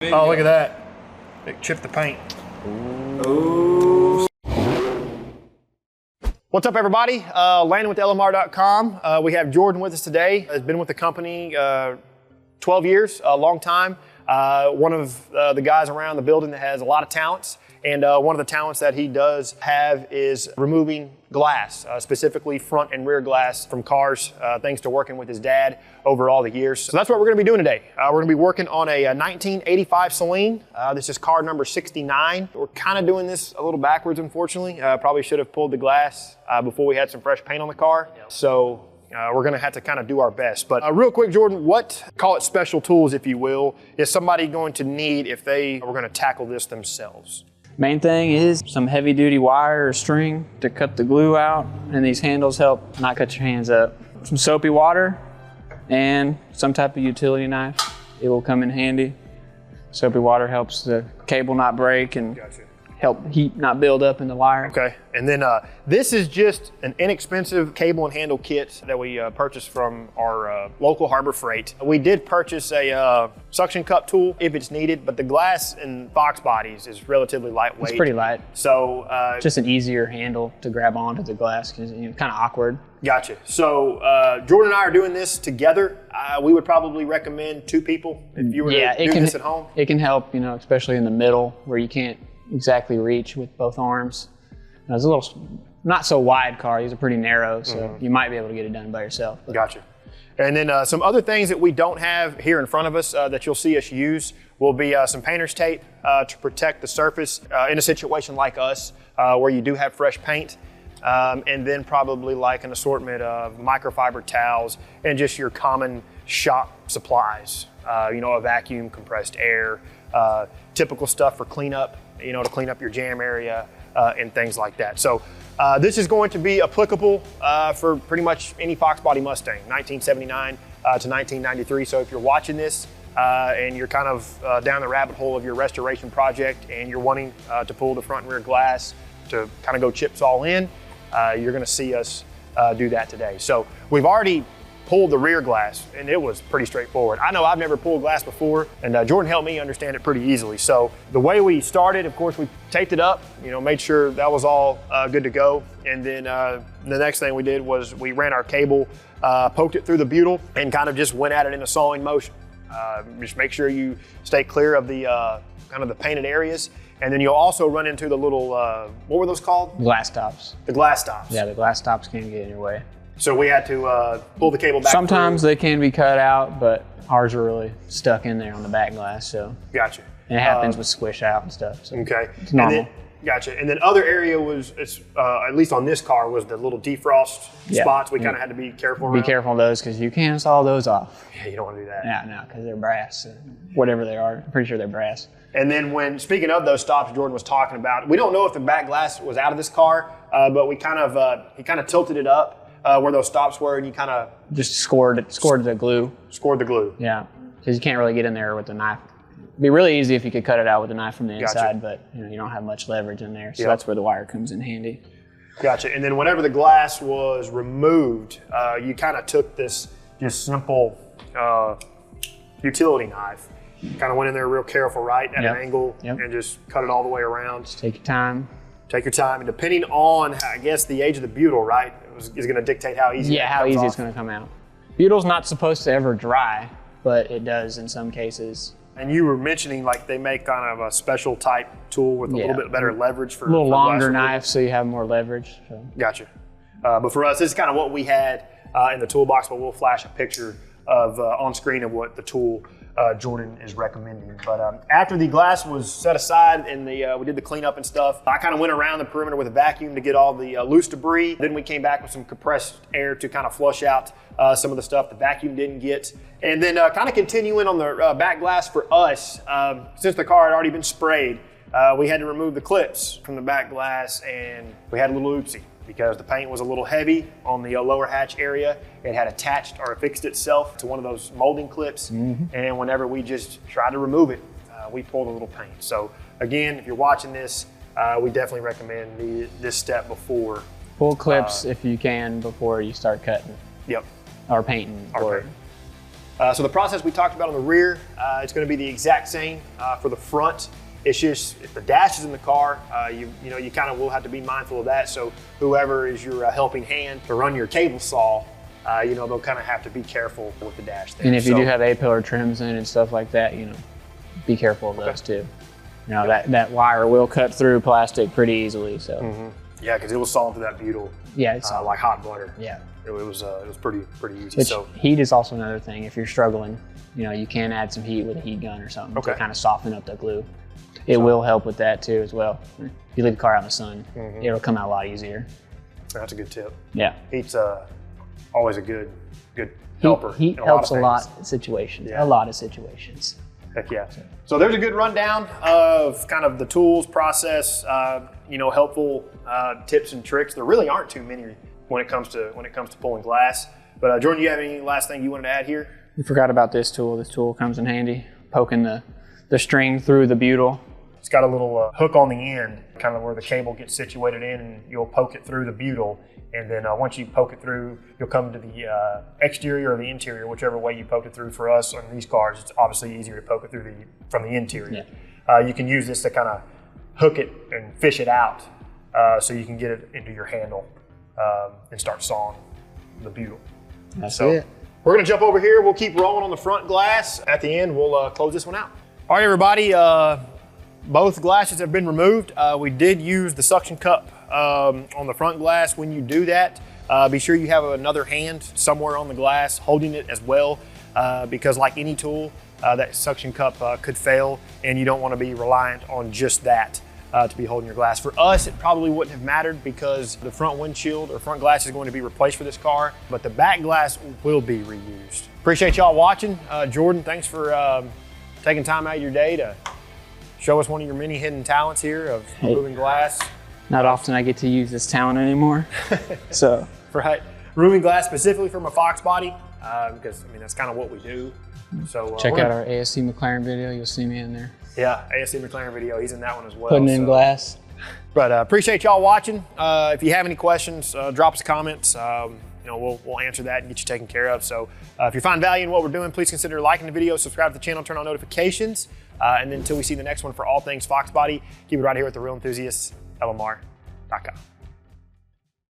Oh, look at that. It chipped the paint. Ooh. What's up, everybody? Landon with LMR.com. We have Jourdan with us today. Has been with the company 12 years, a long time. One of the guys around the building that has a lot of talents. And one of the talents that he does have is removing glass, specifically front and rear glass from cars, thanks to working with his dad over all the years. So that's what we're gonna be doing today. We're gonna be working on a 1985 Celine. This is car number 69. We're kind of doing this a little backwards, unfortunately. Probably should have pulled the glass before we had some fresh paint on the car. So we're gonna have to kind of do our best. But real quick, Jourdan, what, call it special tools, if you will, is somebody going to need if they were gonna tackle this themselves? Main thing is some heavy duty wire or string to cut the glue out, and these handles help not cut your hands up. Some soapy water and some type of utility knife. It will come in handy. Soapy water helps the cable not break and help heat not build up in the wire. Okay, and then this is just an inexpensive cable and handle kit that we purchased from our local Harbor Freight. We did purchase a suction cup tool if it's needed, but the glass in Fox Bodies is relatively lightweight. It's pretty light. So just an easier handle to grab onto the glass because it's kind of awkward. Gotcha. So Jourdan and I are doing this together. We would probably recommend 2 people if you were to do this at home. It can help, you know, especially in the middle where you can't exactly reach with both arms. Now, it's a little not so wide car. These are pretty narrow, so you might be able to get it done by yourself. But. Gotcha. And then some other things that we don't have here in front of us that you'll see us use will be some painter's tape to protect the surface in a situation like us where you do have fresh paint. And then probably like an assortment of microfiber towels and just your common shop supplies. You know, a vacuum, compressed air, typical stuff for cleanup, you know, to clean up your jam area and things like that. So this is going to be applicable for pretty much any Fox Body Mustang, 1979 to 1993. So if you're watching this and you're kind of down the rabbit hole of your restoration project and you're wanting to pull the front and rear glass to kind of go chips all in, you're gonna see us do that today. So we've already pulled the rear glass and it was pretty straightforward. I know I've never pulled glass before, and Jourdan helped me understand it pretty easily. So the way we started, of course, we taped it up, you know, made sure that was all good to go. And then the next thing we did was we ran our cable, poked it through the butyl and kind of just went at it in a sawing motion. Just make sure you stay clear of the kind of the painted areas. And then you'll also run into the little, what were those called? Glass tops. The glass tops. Yeah, the glass tops can get in your way. So we had to pull the cable back. Sometimes they can be cut out, but ours are really stuck in there on the back glass. So gotcha. And it happens with squish out and stuff. So okay. It's normal. And then, gotcha. And then other area was, at least on this car, was the little defrost spots. We kind of had to be careful around. Be careful of those because you can saw those off. Yeah, you don't want to do that. Yeah, no, because they're brass. Whatever they are, I'm pretty sure they're brass. And then when, speaking of those stops Jourdan was talking about, we don't know if the back glass was out of this car, but we kind of, he kind of tilted it up where those stops were, and you kind of just scored the glue. Scored the glue. Yeah, because you can't really get in there with the knife. It'd be really easy if you could cut it out with a knife from the inside, but you know, you don't have much leverage in there, so that's where the wire comes in handy. Gotcha. And then whenever the glass was removed, you kind of took this just simple utility knife. Kind of went in there real careful, right, at an angle, and just cut it all the way around. Just take your time. Take your time, and depending on, I guess, the age of the butyl, right, is going to dictate how easy. Yeah, how easy it's going to come out. Butyl's not supposed to ever dry, but it does in some cases. And you were mentioning like they make kind of a special type tool with a little bit better leverage for a little longer knife, so you have more leverage. So. Gotcha. But for us, this is kind of what we had in the toolbox, but we'll flash a picture of on screen of what the tool Jourdan is recommending. But after the glass was set aside and we did the cleanup and stuff, I kind of went around the perimeter with a vacuum to get all the loose debris. Then we came back with some compressed air to kind of flush out some of the stuff the vacuum didn't get. And then kind of continuing on the back glass for us, since the car had already been sprayed, we had to remove the clips from the back glass, and we had a little oopsie because the paint was a little heavy on the lower hatch area. It had attached or affixed itself to one of those molding clips. And whenever we just tried to remove it, we pulled a little paint. So again, if you're watching this, we definitely recommend this step before. Pull clips if you can before you start cutting. Yep. Or painting. So the process we talked about on the rear, it's going to be the exact same for the front. It's just if the dash is in the car, you kind of will have to be mindful of that. So whoever is your helping hand to run your table saw, they'll kind of have to be careful with the dash there. And if you do have A-pillar trims in and stuff like that, be careful of those too. That wire will cut through plastic pretty easily. So yeah, because it was sawing through that butyl. Yeah, it's like hot butter. Yeah, it was pretty easy. Which, so heat is also another thing. If you're struggling, you can add some heat with a heat gun or something to kind of soften up the glue. It will help with that too as well. If you leave the car out in the sun, it'll come out a lot easier. That's a good tip. Yeah, heat's always a good helper. Heat helps a lot of situations. Yeah. A lot of situations. Heck yeah. So there's a good rundown of kind of the tools, process, helpful tips and tricks. There really aren't too many when it comes to pulling glass. But Jourdan, do you have any last thing you wanted to add here? We forgot about this tool. This tool comes in handy, poking the string through the butyl. It's got a little hook on the end, kind of where the cable gets situated in, and you'll poke it through the butyl. And then once you poke it through, you'll come to the exterior or the interior, whichever way you poked it through. For us on these cars, it's obviously easier to poke it through from the interior. Yeah. You can use this to kind of hook it and fish it out so you can get it into your handle and start sawing the butyl. That's it. We're gonna jump over here. We'll keep rolling on the front glass. At the end, we'll close this one out. All right, everybody, both glasses have been removed. We did use the suction cup on the front glass. When you do that, be sure you have another hand somewhere on the glass holding it as well, because like any tool, that suction cup could fail, and you don't want to be reliant on just that to be holding your glass. For us, it probably wouldn't have mattered because the front windshield or front glass is going to be replaced for this car, but the back glass will be reused. Appreciate y'all watching. Jourdan, thanks for taking time out of your day to show us one of your many hidden talents here of removing glass. Not often I get to use this talent anymore. So right, removing glass specifically from a Fox body, because that's kind of what we do. So check out our ASC McLaren video. You'll see me in there. Yeah, ASC McLaren video. He's in that one as well. Putting in glass. But appreciate y'all watching. If you have any questions, drop us comments. We'll answer that and get you taken care of. So if you find value in what we're doing, please consider liking the video, subscribe to the channel, turn on notifications. And then until we see the next one for all things Fox Body, keep it right here with the Real Enthusiasts, LMR.com.